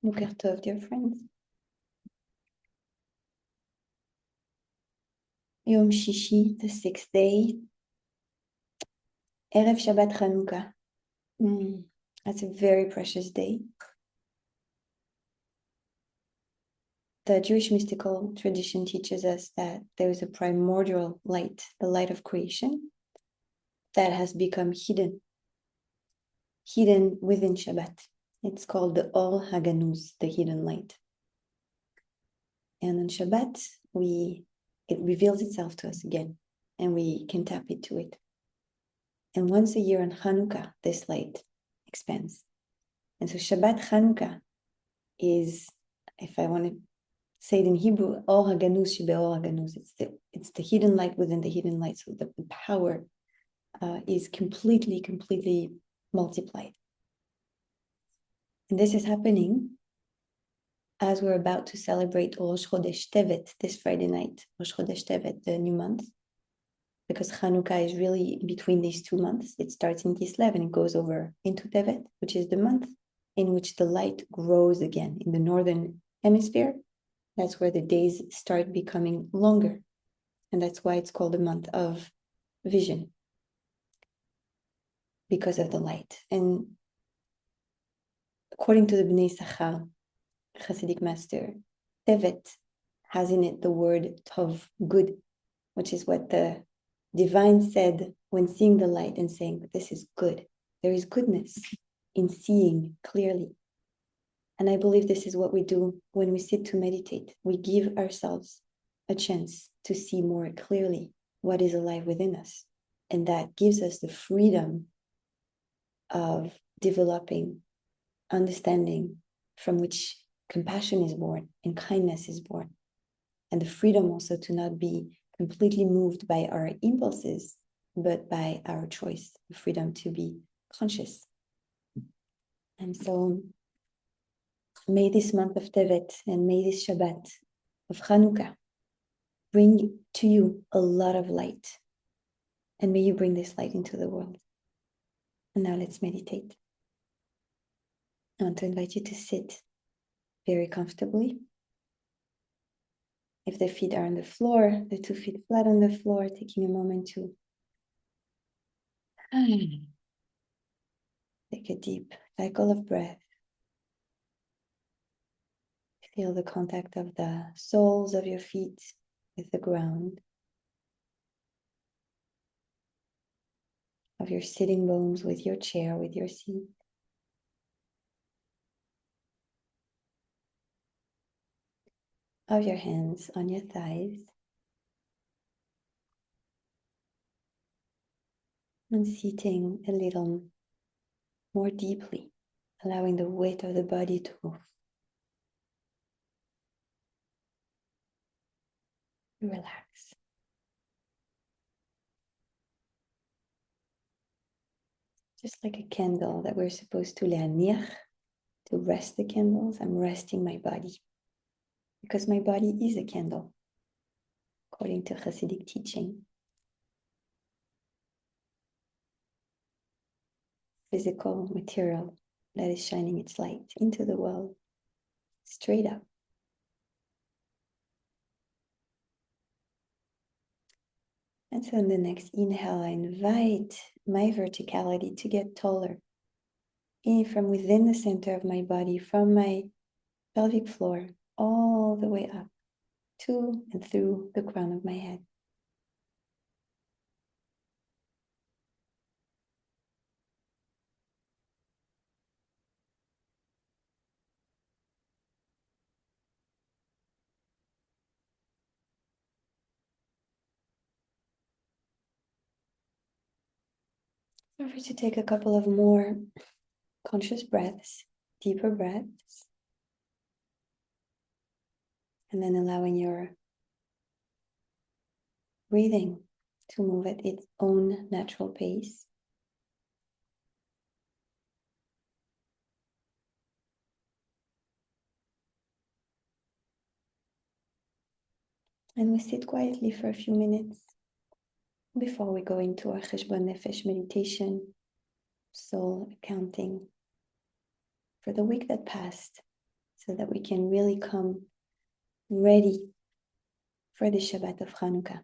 Boker Tov, dear friends. Yom Shishi, the 6th day. Erev Shabbat Chanukah. That's a very precious day. The Jewish mystical tradition teaches us that there is a primordial light, the light of creation, that has become hidden within Shabbat. It's called the Or HaGanuz, the hidden light. And on Shabbat, it reveals itself to us again, and we can tap into it. And once a year on Chanukah, this light expands. And so Shabbat Chanukah is, if I want to say it in Hebrew, Or HaGanuz Shebe'or HaGanuz. It's the hidden light within the hidden light. So the power is completely multiplied. And this is happening as we're about to celebrate Rosh Chodesh Tevet this Friday night, Rosh Chodesh Tevet, the new month, because Chanukah is really between these 2 months. It starts in Kislev and it goes over into Tevet, which is the month in which the light grows again. In the northern hemisphere, that's where the days start becoming longer. And that's why it's called the month of vision, because of the light. And according to the Bnei Sachar, Hasidic master, Tevet has in it the word Tov, good, which is what the divine said when seeing the light and saying, this is good. There is goodness in seeing clearly. And I believe this is what we do when we sit to meditate. We give ourselves a chance to see more clearly what is alive within us. And that gives us the freedom of developing understanding from which compassion is born and kindness is born. And the freedom also to not be completely moved by our impulses, but by our choice, the freedom to be conscious. And so may this month of Tevet and may this Shabbat of Chanukah bring to you a lot of light. And may you bring this light into the world. And now let's meditate. I want to invite you to sit very comfortably. If the feet are on the floor, the 2 feet flat on the floor, taking a moment to take a deep cycle of breath. Feel the contact of the soles of your feet with the ground, of your sitting bones with your chair, with your seat. Of your hands on your thighs. And seating a little more deeply, allowing the weight of the body to relax. Just like a candle that we're supposed to le'aniach, to rest the candles. I'm resting my body because my body is a candle, according to Hasidic teaching. Physical material that is shining its light into the world, straight up. And so in the next inhale, I invite my verticality to get taller in from within the center of my body, from my pelvic floor, all the way up to and through the crown of my head. Feel free to take a couple of more conscious breaths, deeper breaths, and then allowing your breathing to move at its own natural pace. And we sit quietly for a few minutes before we go into our Cheshbon Nefesh meditation, soul accounting for the week that passed, so that we can really come ready for the Shabbat of Chanukah.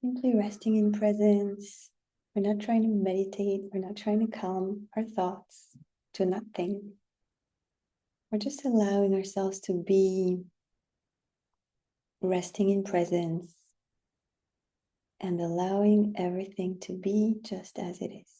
Simply resting in presence. We're not trying to meditate. We're not trying to calm our thoughts to nothing. We're just allowing ourselves to be resting in presence and allowing everything to be just as it is.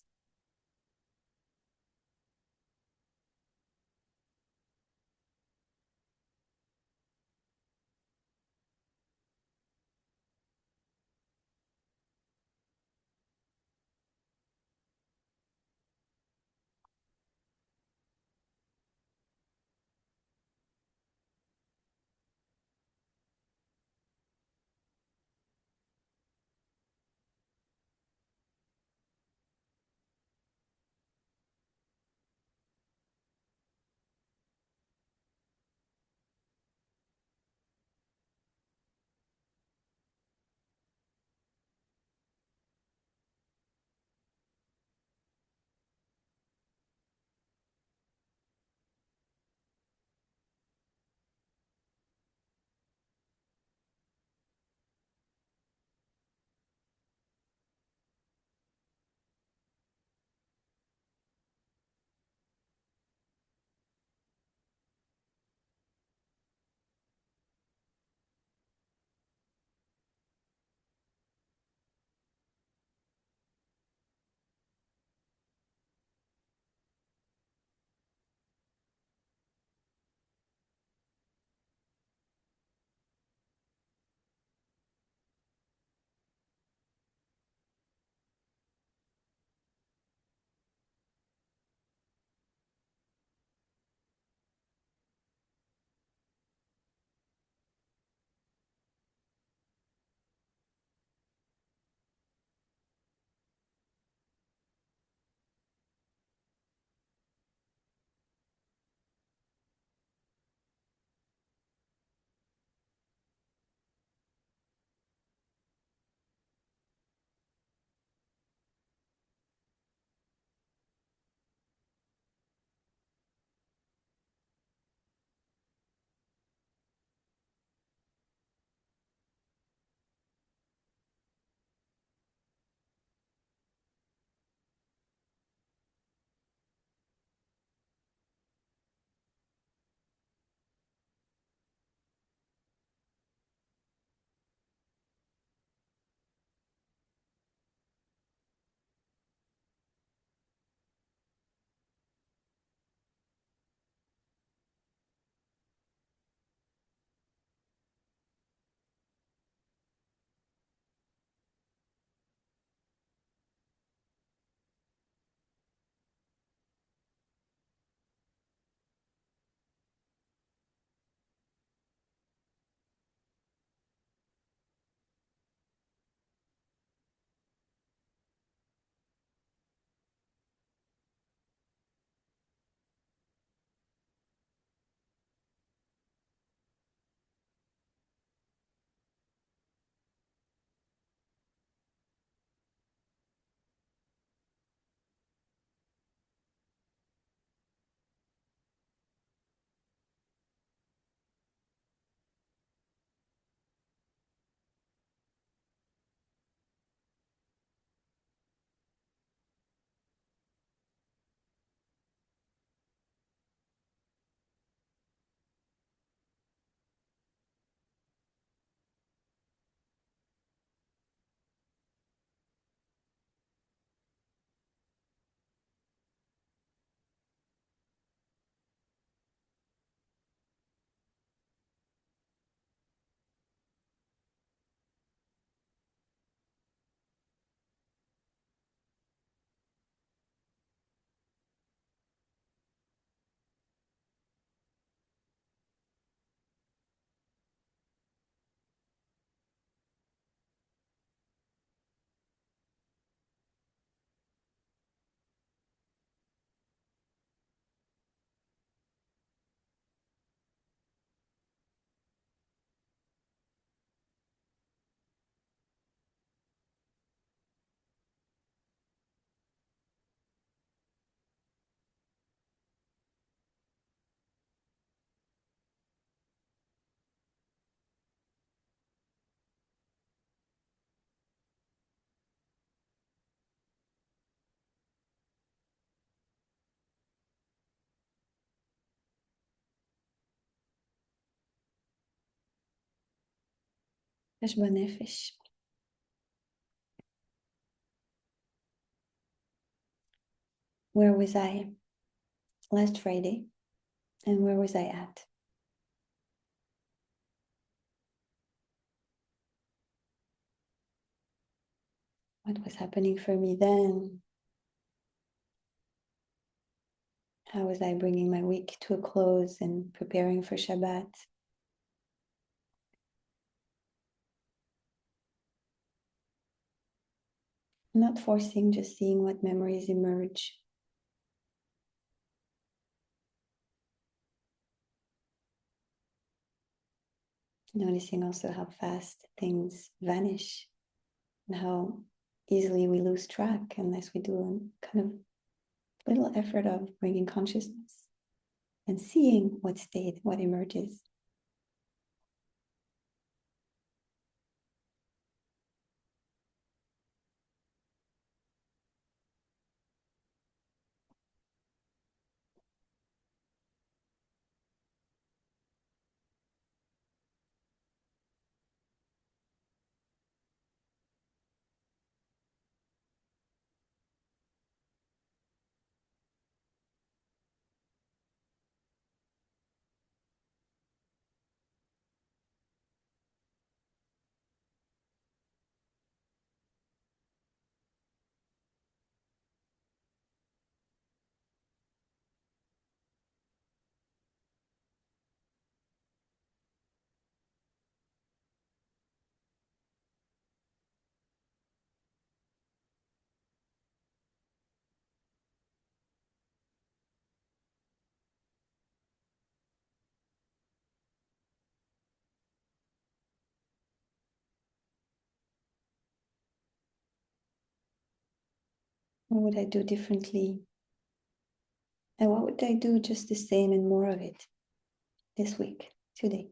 Cheshbon Nefesh. Where was I last Friday? And where was I at? What was happening for me then? How was I bringing my week to a close and preparing for Shabbat? Not forcing, just seeing what memories emerge. Noticing also how fast things vanish and how easily we lose track unless we do a kind of little effort of bringing consciousness and seeing what stayed, what emerges. What would I do differently? And what would I do just the same and more of it this week, today?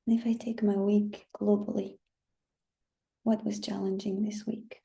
And if I take my week globally, what was challenging this week?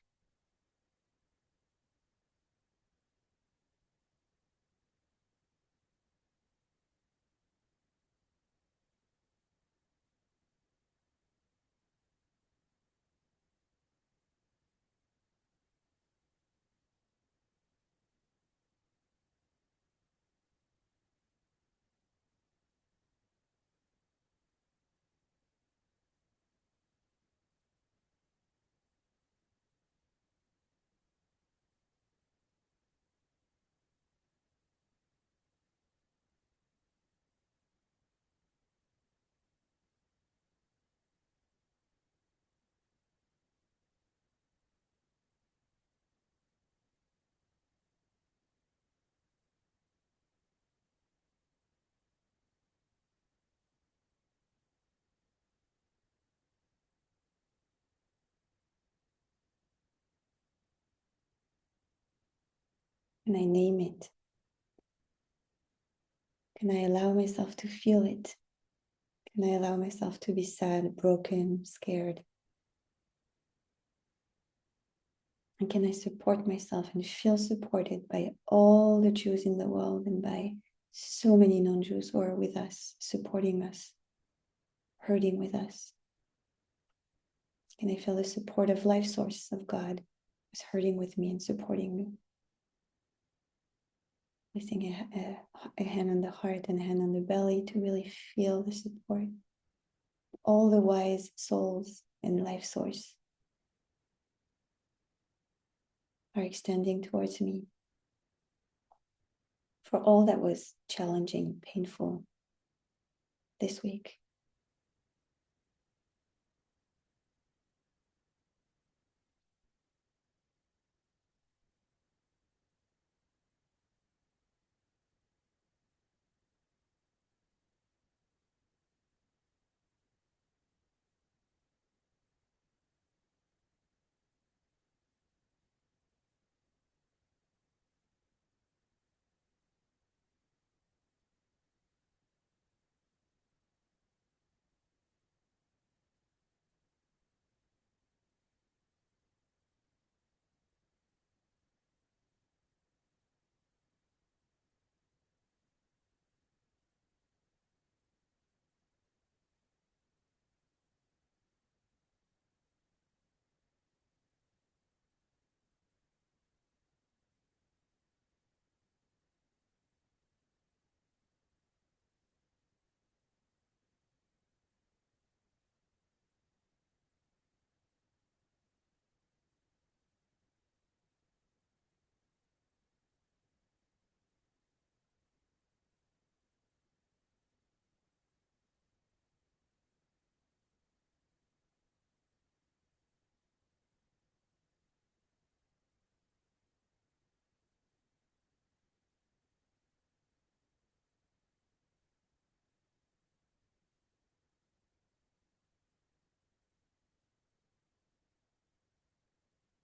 Can I name it? Can I allow myself to feel it? Can I allow myself to be sad, broken, scared? And can I support myself and feel supported by all the Jews in the world and by so many non-Jews who are with us, supporting us, hurting with us? Can I feel the support of life source of God who's hurting with me and supporting me? Placing a hand on the heart and a hand on the belly to really feel the support. All the wise souls and life source are extending towards me for all that was challenging, painful this week.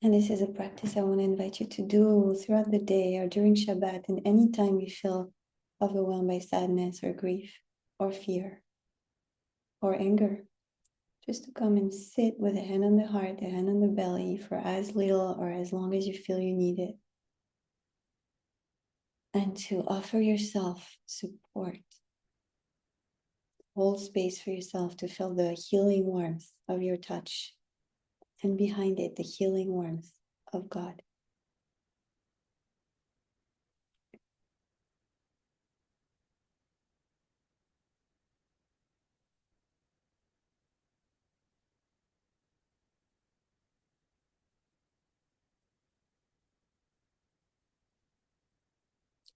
And this is a practice I want to invite you to do throughout the day or during Shabbat and anytime you feel overwhelmed by sadness or grief or fear or anger. Just to come and sit with a hand on the heart, a hand on the belly for as little or as long as you feel you need it. And to offer yourself support. Hold space for yourself to feel the healing warmth of your touch. And behind it, the healing warmth of God.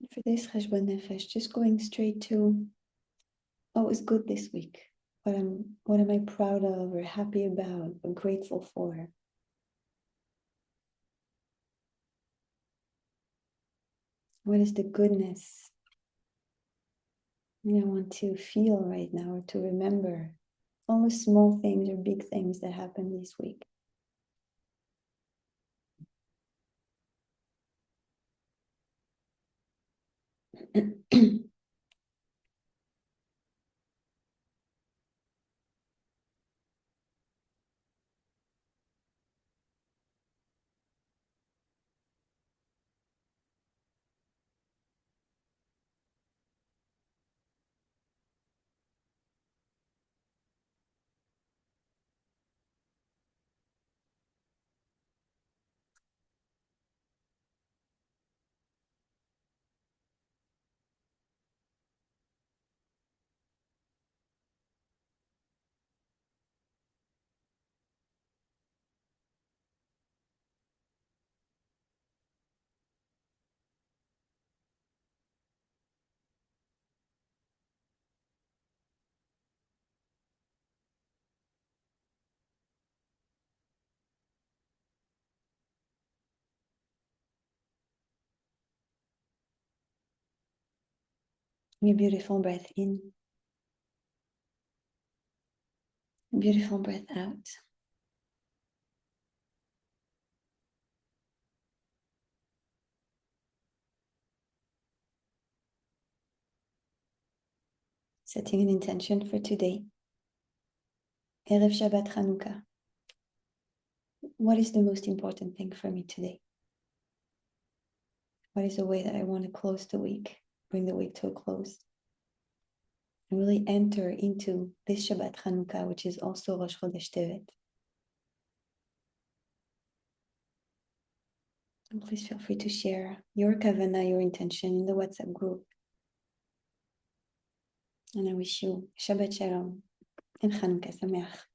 And for this Cheshbon Nefesh, just going straight to what was good this week. What am I proud of or happy about or grateful for? What is the goodness I want to feel right now or to remember? All the small things or big things that happened this week. Your beautiful breath in, beautiful breath out. Setting an intention for today. Erev Shabbat Chanukah. what is the most important thing for me today? What is the way that I want to close the week, bring the week to a close? And really enter into this Shabbat Chanukah, which is also Rosh Chodesh Tevet. And please feel free to share your kavanah, your intention in the WhatsApp group. And I wish you Shabbat Shalom and Chanukah Sameach.